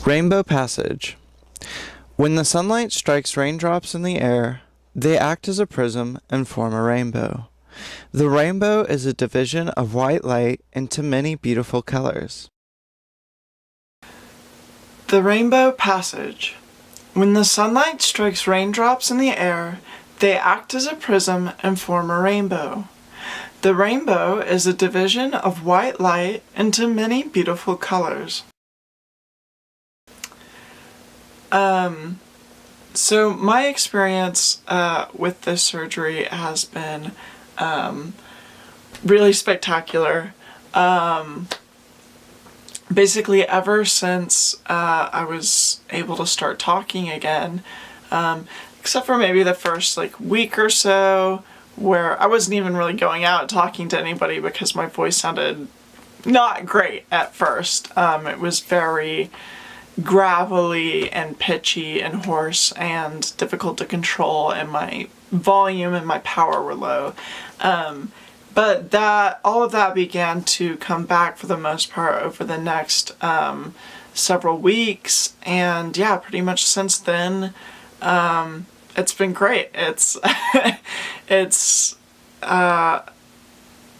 Rainbow passage. When the sunlight strikes raindrops in the air, they act as a prism and form a rainbow. The rainbow is a division of white light into many beautiful colors. The rainbow passage. When the sunlight strikes raindrops in the air, they act as a prism and form a rainbow. The rainbow is a division of white light into many beautiful colors. So my experience with this surgery has been really spectacular. Basically, ever since I was able to start talking again, except for maybe the first week or so, where I wasn't even really going out talking to anybody because my voice sounded not great at first. It was very gravelly and pitchy and hoarse and difficult to control, and my volume and my power were low. But all of that began to come back for the most part over the next several weeks, and yeah, pretty much since then, it's been great. It's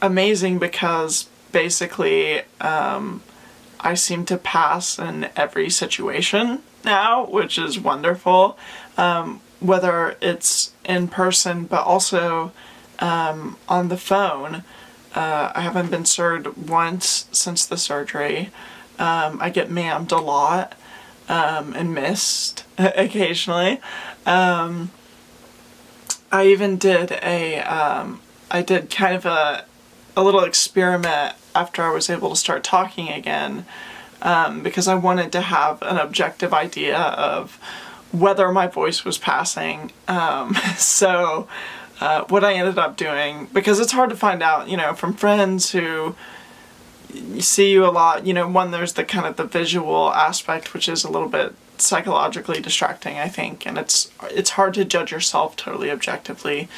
amazing because basically I seem to pass in every situation now, which is wonderful, whether it's in person but also on the phone. I haven't been served once since the surgery. I get ma'amed a lot and missed occasionally. I even did kind of a little experiment after I was able to start talking again, because I wanted to have an objective idea of whether my voice was passing. So what I ended up doing, because it's hard to find out, from friends who see you a lot, one, there's the kind of the visual aspect, which is a little bit psychologically distracting, I think, and it's hard to judge yourself totally objectively.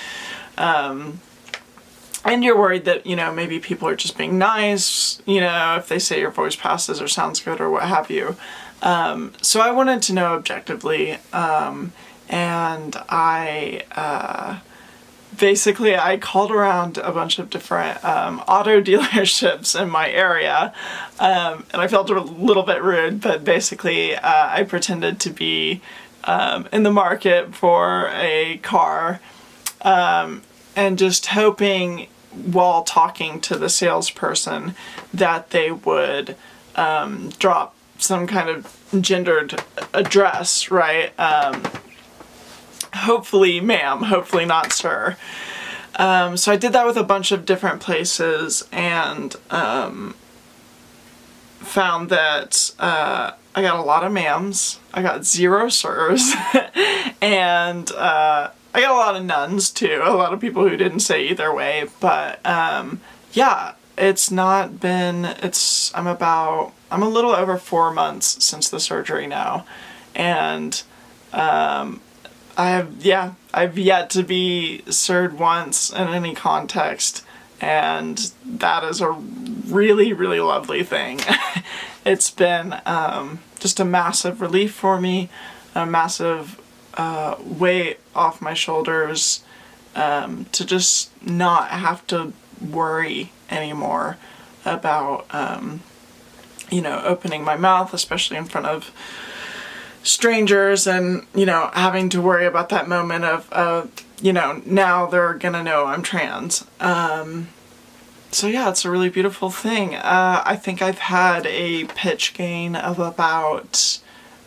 And you're worried that, maybe people are just being nice, if they say your voice passes or sounds good or what have you. So I wanted to know objectively, and I called around a bunch of different auto dealerships in my area, and I felt a little bit rude, but basically I pretended to be in the market for a car, and just hoping while talking to the salesperson that they would drop some kind of gendered address, right? Hopefully ma'am, hopefully not sir. So I did that with a bunch of different places, and found that I got a lot of ma'ams, I got 0 sirs, and I got a lot of nuns too, a lot of people who didn't say either way, but yeah, I'm a little over 4 months since the surgery now, and I've yet to be served once in any context, and that is a really, really lovely thing. It's been just a massive relief for me, a massive weight off my shoulders, to just not have to worry anymore about opening my mouth, especially in front of strangers, and having to worry about that moment of now they're gonna know I'm trans. So yeah, it's a really beautiful thing. I think I've had a pitch gain of about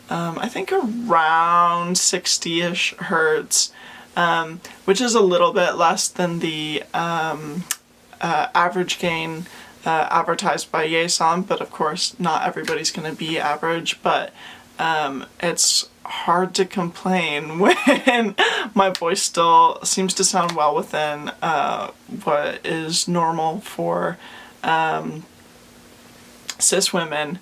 I think around 60-ish hertz, which is a little bit less than the average gain advertised by Yezon, but of course not everybody's going to be average, but it's hard to complain when my voice still seems to sound well within what is normal for cis women.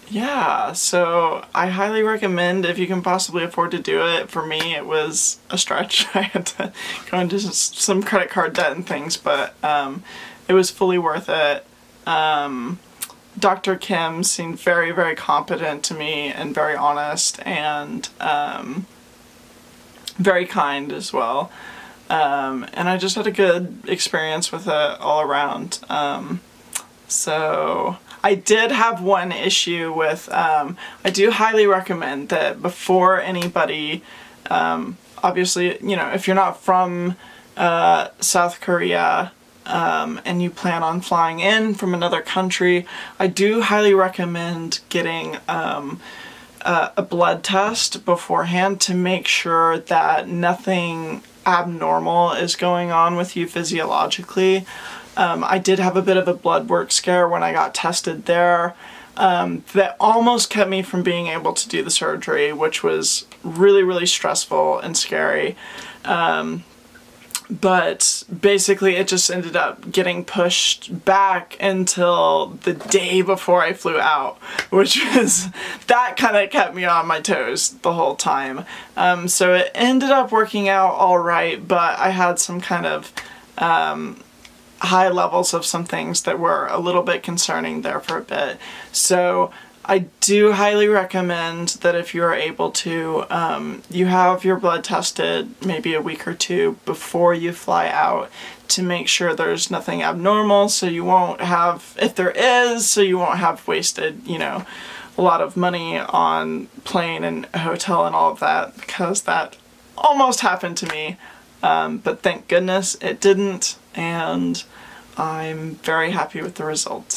Yeah, so I highly recommend, if you can possibly afford to do it. For me, it was a stretch. I had to go into some credit card debt and things, but it was fully worth it. Dr. Kim seemed very, very competent to me and very honest and very kind as well. And I just had a good experience with it all around. So I did have one issue with, I do highly recommend that before anybody, obviously, you know, if you're not from South Korea, and you plan on flying in from another country, I do highly recommend getting a blood test beforehand to make sure that nothing abnormal is going on with you physiologically. I did have a bit of a blood work scare when I got tested there. That almost kept me from being able to do the surgery, which was really, really stressful and scary. But basically it just ended up getting pushed back until the day before I flew out, which was, that kind of kept me on my toes the whole time. So it ended up working out all right, but I had some kind of high levels of some things that were a little bit concerning there for a bit. So I do highly recommend that if you are able to, you have your blood tested maybe a week or two before you fly out to make sure there's nothing abnormal, so you won't have, if there is, so you won't have wasted, you know, a lot of money on plane and hotel and all of that, because that almost happened to me. But thank goodness it didn't, and I'm very happy with the results.